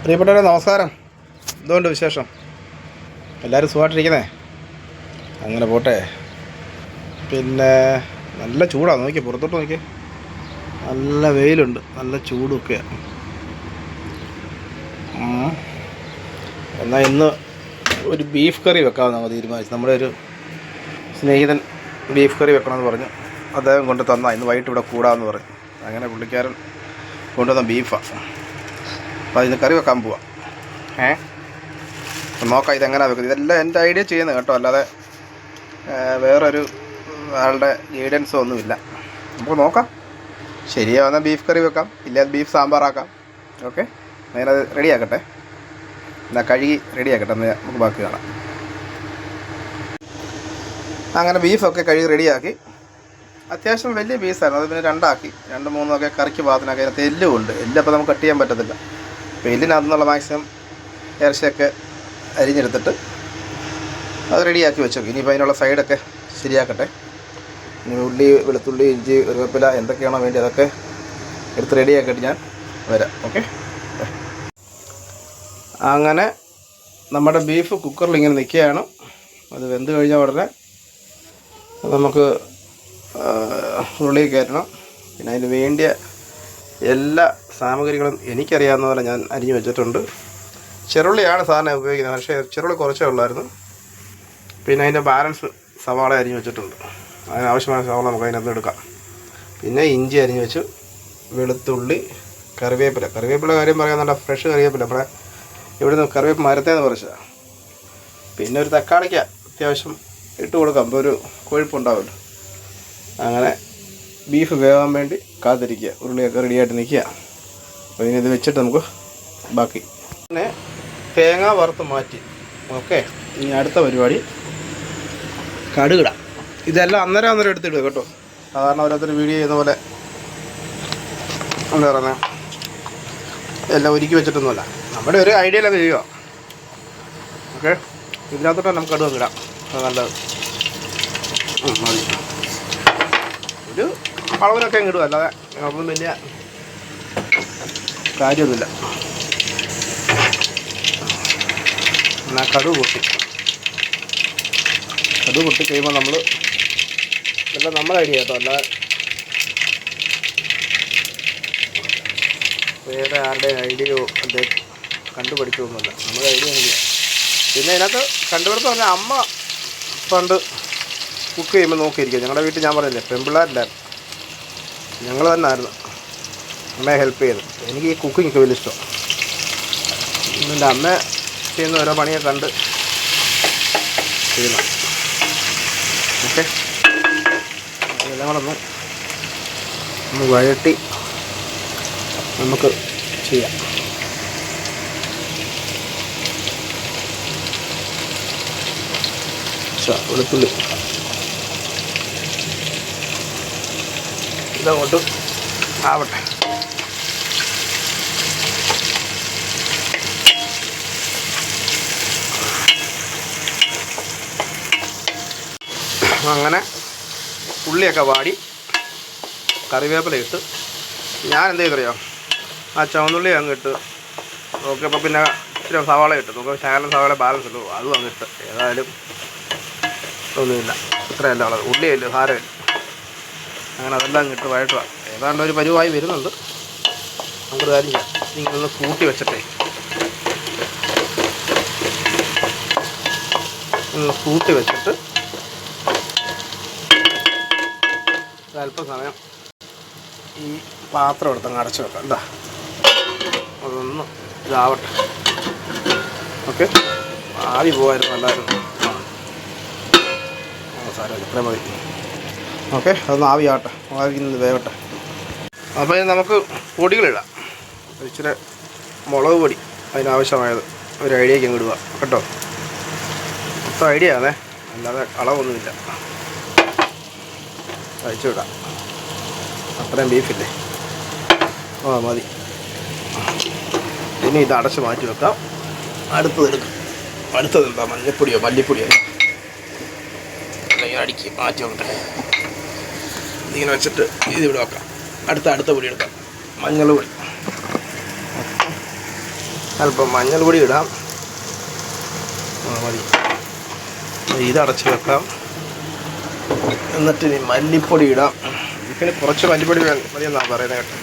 പ്രിയപ്പെട്ടവരെ നമസ്കാരം. എന്തുകൊണ്ട് വിശേഷം? എല്ലാവരും സുഖമായിട്ടിരിക്കുന്നേ? അങ്ങനെ പോട്ടെ. പിന്നെ നല്ല ചൂടാണ്, നോക്കി പുറത്തോട്ട് നോക്കി, നല്ല വെയിലുണ്ട്, നല്ല ചൂടൊക്കെയാണ്. എന്നാൽ ഇന്ന് ഒരു ബീഫ് കറി വെക്കാമെന്ന് നമ്മൾ തീരുമാനിച്ചു. നമ്മുടെ ഒരു സ്നേഹിതൻ ബീഫ് കറി വെക്കണമെന്ന് പറഞ്ഞു. അദ്ദേഹം കൊണ്ട് തന്നാൽ ഇന്ന് വൈകിട്ട് ഇവിടെ കൂടാമെന്ന് പറഞ്ഞു. അങ്ങനെ പുള്ളിക്കാരൻ കൊണ്ടുവന്ന ബീഫാണ്. അപ്പോൾ അതിന് കറി വെക്കാൻ പോവാം. നോക്കാം ഇതെങ്ങനെയാണ് വെക്കുന്നത്. ഇതെല്ലാം എൻ്റെ ഐഡിയ ചെയ്യുന്നത് കേട്ടോ, അല്ലാതെ വേറൊരു ആളുടെ ഗൈഡൻസോ ഒന്നുമില്ല. നമുക്ക് നോക്കാം. ശരിയാവുന്ന ബീഫ് കറി വെക്കാം, ഇല്ലാതെ ബീഫ് സാമ്പാറാക്കാം. ഓക്കെ, ഞാനത് റെഡിയാക്കട്ടെ. എന്നാൽ കഴുകി റെഡിയാക്കട്ടെ, എന്നാൽ നമുക്ക് ബാക്കി കാണാം. അങ്ങനെ ബീഫൊക്കെ കഴുകി റെഡിയാക്കി. അത്യാവശ്യം വലിയ പീസായിരുന്നു, അത് പിന്നെ രണ്ടാക്കി, 2-3 കറിക്ക് പാകത്തിനൊക്കെ. അതിനകത്ത് എല്ലും ഉണ്ട്. എല്ലപ്പോൾ നമുക്ക് കട്ട് ചെയ്യാൻ പറ്റത്തില്ല. അപ്പോൾ എല്ലിനകത്തുനിന്നുള്ള മാക്സിമം ഇറച്ചിയൊക്കെ അരിഞ്ഞെടുത്തിട്ട് അത് റെഡിയാക്കി വെച്ചു. ഇനിയിപ്പോൾ അതിനുള്ള സൈഡൊക്കെ ശരിയാക്കട്ടെ. ഇനി ഉള്ളി, വെളുത്തുള്ളി, ഇഞ്ചി, കറിവേപ്പില എന്തൊക്കെയാണോ വേണ്ടി അതൊക്കെ എടുത്ത് റെഡിയാക്കിയിട്ട് ഞാൻ വരാം. ഓക്കെ, അങ്ങനെ നമ്മുടെ ബീഫ് കുക്കറിൽ ഇങ്ങനെ നിൽക്കുകയാണ്. അത് വെന്ത് കഴിഞ്ഞാൽ ഉടനെ നമുക്ക് ഉള്ളി കയറ്റണം. പിന്നെ അതിന് വേണ്ടിയ എല്ലാ സാമഗ്രികളും എനിക്കറിയാവുന്ന പോലെ ഞാൻ അരിഞ്ഞു വെച്ചിട്ടുണ്ട്. ചെറുള്ളിയാണ് സാധനം ഉപയോഗിക്കുന്നത്, പക്ഷേ ചെറുള്ളി കുറച്ചേ ഉള്ളായിരുന്നു. പിന്നെ അതിൻ്റെ ബാലൻസ് സവാള അരിഞ്ഞു വെച്ചിട്ടുണ്ട്. അതിനാവശ്യമായ സവാള നമുക്ക് അതിനകത്ത് എടുക്കാം. പിന്നെ ഇഞ്ചി അരിഞ്ഞു വെച്ചു, വെളുത്തുള്ളി, കറിവേപ്പില കാര്യം പറയാൻ നല്ല ഫ്രഷ് കറിവേപ്പില. അവിടെ ഇവിടുന്ന് കറിവേപ്പ് മരത്തേന്ന് പറിച്ചതാണ്. പിന്നെ ഒരു തക്കാളിക്ക അത്യാവശ്യം ഇട്ട് കൊടുക്കാം, അപ്പോൾ ഒരു കൊഴുപ്പുണ്ടാവുമല്ലോ. അങ്ങനെ ബീഫ് വേവാൻ വേണ്ടി കാത്തിരിക്കുക. ഉരുളിയൊക്കെ റെഡിയായിട്ട് നിൽക്കുക. അപ്പോൾ ഇനി ഇത് വെച്ചിട്ട് നമുക്ക് ബാക്കി. പിന്നെ തേങ്ങ വറുത്ത് മാറ്റി. ഓക്കെ, ഇനി അടുത്ത പരിപാടി കടുകിടാം. ഇതെല്ലാം അന്നേരം എടുത്തിടുക കേട്ടോ. സാധാരണ ഓരോരുത്തർ വീഡിയോ ചെയ്യുന്ന പോലെ എന്താ പറയുന്നത്, എല്ലാം ഒരുക്കി വെച്ചിട്ടൊന്നുമല്ല, നമ്മുടെ ഒരു ഐഡിയയിലൊക്കെ ചെയ്യുക. ഓക്കെ, ഇതിനകത്തോട്ട് നമുക്ക് കടുക് ഇടാം. അത് നല്ലത്. മതി, ഒരു അളവിനൊക്കെ ഇടുക, അല്ലാതെ അതൊന്നും വലിയ കാര്യമൊന്നുമില്ല. എന്നാൽ കടുക് പൊട്ടി കഴിയുമ്പോൾ നമ്മൾ എല്ലാം നമ്മുടെ ഐഡിയ കേട്ടോ, അല്ലാതെ വേറെ ആരുടെ ഐഡിയയോ അല്ലെ കണ്ടുപിടിച്ചൊന്നുമില്ല, നമ്മുടെ ഐഡിയ ഒന്നുമില്ല. പിന്നെ അതിനകത്ത് കണ്ടുപിടുത്തം പറഞ്ഞാൽ അമ്മ പണ്ട് കുക്ക് ചെയ്യുമ്പോൾ നോക്കിയിരിക്കുക. ഞങ്ങളുടെ വീട്ടിൽ ഞാൻ പറഞ്ഞില്ലേ, പെൺപിള്ളേരില്ലായിരുന്നു, ഞങ്ങൾ തന്നെ ആയിരുന്നു അമ്മയെ ഹെൽപ്പ് ചെയ്ത്. എനിക്ക് ഈ കുക്കിംഗ് ഒക്കെ വലിയ ഇഷ്ടം. എൻ്റെ അമ്മ ചെയ്യുന്ന ഓരോ പണിയെ കണ്ട് ചെയ്യണം. ഓക്കെ, ഇതെല്ലാം കൂടെ ഒന്ന് വഴട്ടി നമുക്ക് ചെയ്യാം. വെളുത്തുള്ളി ഇതങ്ങോട്ട് ആവട്ടെ. അങ്ങനെ ഉള്ളിയൊക്കെ വാടി കറിവേപ്പില ഇട്ട് ഞാൻ എന്ത് ചെയ്തറിയോ, ആ ചുവന്നുള്ളി അങ്ങ് ഇട്ട്. ഓക്കെ, അപ്പോൾ പിന്നെ ഇച്ചിരി സവാള ഇട്ട് നമുക്ക് ശകലം സവാള ബാലൻസ് ഇട്ടു, അതും അങ്ങിട്ട്. ഏതായാലും ഒന്നുമില്ല, ഇത്രയല്ല ഉള്ളത്, ഉള്ളിയല്ല സാരമില്ല. അങ്ങനെ അതെല്ലാം അങ്ങിട്ട് വഴട്ടുക. ഏതാണ്ട് ഒരു പരുവായി വരുന്നുണ്ട്. നമുക്കൊരു കാര്യം ചെയ്യാം, ഇങ്ങനൊന്ന് കൂട്ടി വെച്ചിട്ടേ കൂട്ടി വെച്ചിട്ട് അല്പം സമയം ഈ പാത്രം എടുത്തങ്ങ് അടച്ചു വെക്കാം. എന്താ, അതൊന്ന് ഇതാവട്ടെ. ഓക്കെ, ആവി പോകായിരുന്നു, നല്ലായിരുന്നു. സാരമില്ല, ഇത്രയും മതി. ഓക്കെ, അതൊന്ന് ആവിയാവട്ടെ, ആവിന്ന് വേവട്ടെ. അപ്പോൾ ഇത് നമുക്ക് പൊടികളിടാം. ഇച്ചിരി മുളക് പൊടി അതിനാവശ്യമായത് ഒരു ഐഡിയയ്ക്ക് അങ്ങ് ഇടുക കേട്ടോ. മൊത്തം ഐഡിയ ആണേ, അല്ലാതെ അളവൊന്നുമില്ല. അയച്ചു വിടാം, അത്രയും ബീഫില്ലേ. മതി. ഇനി ഇത് അടച്ച് മാറ്റി വെക്കാം. അടുത്തത് എന്താ, മഞ്ഞപ്പൊടിയോ മല്ലിപ്പൊടിയോ അല്ലെങ്കിൽ അടിക്ക് മാറ്റി വെക്കട്ടെ. ഇതിങ്ങനെ വെച്ചിട്ട് ഇതിവിടെ വെക്കാം. അടുത്ത പൊടി എടുക്കാം, മഞ്ഞൾ പൊടി. അല്പം മഞ്ഞൾ പൊടി ഇടാം. മതി. ഇതടച്ച് വെക്കാം. എന്നിട്ട് ഇനി മല്ലിപ്പൊടി ഇടാം. ഇതിന് കുറച്ച് മല്ലിപ്പൊടി മതിയെന്നാണ് പറയുന്നത് കേട്ടോ.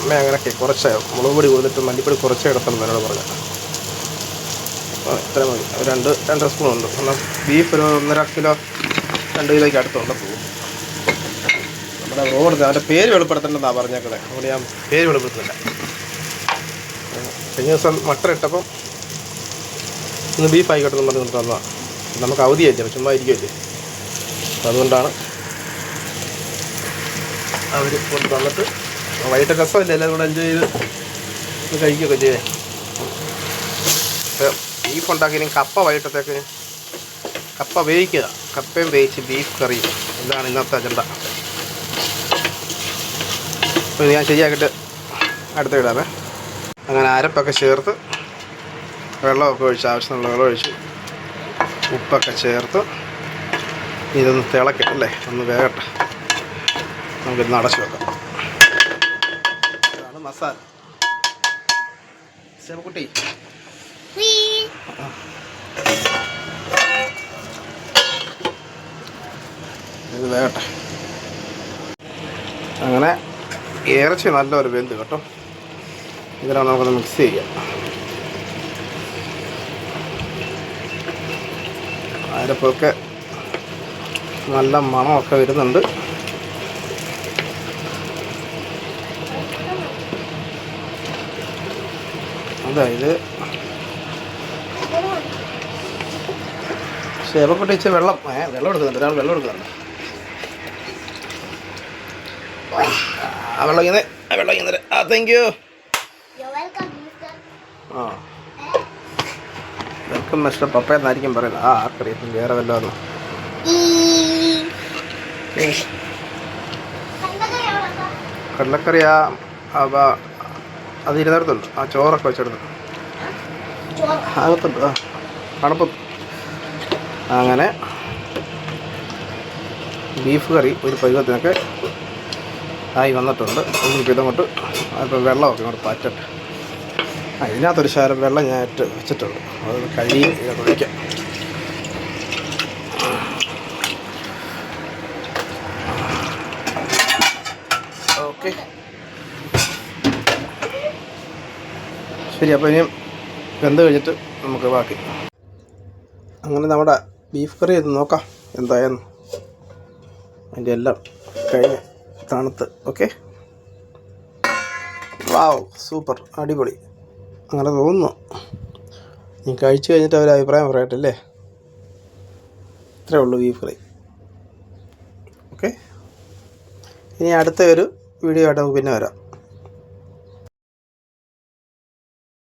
അമ്മ അങ്ങനെയൊക്കെ കുറച്ച് മുളക് പൊടി കൊടുത്തിട്ട് മല്ലിപ്പൊടി കുറച്ച് ഇടത്തണം എന്നോട് പറഞ്ഞത്. അപ്പോൾ ഇത്ര മതി. 2 സ്പൂൺ ഉണ്ട്. കാരണം ബീഫ് ഒരു 1.5 കിലോ 2 കിലോയ്ക്ക് അടുത്തുണ്ട് പോകും. നമ്മുടെ റോഡ് അവൻ്റെ പേര് വെളിപ്പെടുത്തേണ്ടെന്നാണ് പറഞ്ഞേക്കുന്നത്. അതുകൊണ്ട് ഞാൻ പേര് വെളിപ്പെടുത്തുന്നില്ല. കഴിഞ്ഞ ദിവസം മട്ടൺ ഇട്ടപ്പം ഇന്ന് ബീഫ് ആയിക്കോട്ടെ എന്ന് പറഞ്ഞുകൊണ്ട് തന്നതാണ്. നമുക്ക് അവധിയല്ലേ, ചുമ്മാ ഇരിക്കുമല്ലേ. അപ്പം അതുകൊണ്ടാണ് അവർ കൊണ്ട് തന്നിട്ട് വൈകിട്ട് രസമല്ലേ എല്ലാവരും കൂടെ എൻജോയ് ചെയ്ത് കഴിക്കുകയൊക്കെ ചെയ്യേ. ബീഫ് ഉണ്ടാക്കിയും കപ്പ വൈകിട്ടത്തേക്ക് കപ്പ വേവിക്കുക. കപ്പയും വേവിച്ച് ബീഫ് കറി. ഇതാണ് ഇന്നത്തെ അജണ്ട. അപ്പോൾ ഞാൻ ശരിയാക്കിയിട്ട് അടുത്ത ഇടാമേ. അങ്ങനെ അരപ്പൊക്കെ ചേർത്ത് വെള്ളമൊക്കെ ഒഴിച്ച് ആവശ്യമുള്ള വെള്ളം ഒഴിച്ച് ഉപ്പൊക്കെ ചേർത്ത് ഇതൊന്ന് തിളക്കട്ടല്ലേ, ഒന്ന് വേകട്ടെ. നമുക്കിന്ന് അടച്ചു വെക്കാം. ഇതാണ് മസാല. ശിവക്കുട്ടി ഇത് വേകട്ടെ. അങ്ങനെ ഇറച്ചി നല്ലൊരു വെന്ത് കേട്ടോ. ഇതിലാണ് നമുക്കൊന്ന് മിക്സ് ചെയ്യാം. അരപ്പൊക്കെ നല്ല മണമൊക്കെ വരുന്നുണ്ട്. അതായത് ശേവക്കുട്ടി ഇച്ചിരി വെള്ളം എടുക്കുന്നുണ്ട്. ഒരാൾ വെള്ളം എടുക്കുന്നുണ്ട്. വെള്ളം ഇങ്ങനെ താങ്ക് യു. വെൽക്കം മിസ്റ്റർ പപ്പ എന്നായിരിക്കും പറയുന്നത്. ആർക്കറിയാം വേറെ വല്ലതും. കടലക്കറി അത് ഇരുന്നിടത്തുണ്ട്. ആ ചോറൊക്കെ വെച്ചെടുത്ത് അകത്തുണ്ട്. തണുപ്പത്ത്. അങ്ങനെ ബീഫ് കറി ഒരു പരുവത്തിനൊക്കെ ആയി വന്നിട്ടുണ്ട്. ഇതങ്ങോട്ട് അതിപ്പോൾ വെള്ളമൊക്കെ ഇങ്ങോട്ട് പാറ്റട്ടെ. ഇതിനകത്തൊരു ശകലം വെള്ളം ഞാൻ ഇട്ട് വെച്ചിട്ടുണ്ട്. അത് കഴുകി ഇതൊക്കെ ഒഴിക്കാം. ഓക്കെ ശരി. അപ്പോൾ ഇനിയും വെന്ത് കഴിഞ്ഞിട്ട് നമുക്ക് ബാക്കി. അങ്ങനെ നമ്മുടെ ബീഫ് കറി ഒന്ന് നോക്കാം എന്തായെന്ന്. അതിൻ്റെ എല്ലാം കഴിഞ്ഞ് തണുത്ത്. ഓക്കെ, വാവ്, സൂപ്പർ, അടിപൊളി. അങ്ങനെ തോന്നുന്നു. നീ കഴിച്ചു കഴിഞ്ഞിട്ട് അവർ അഭിപ്രായം പറയട്ടല്ലേ. ഇത്രേ ഉള്ളൂ ബീഫ് കറി. ഓക്കെ, ഇനി അടുത്ത ഒരു വീഡിയോ ആയിട്ട് നമുക്ക് പിന്നെ വരാം.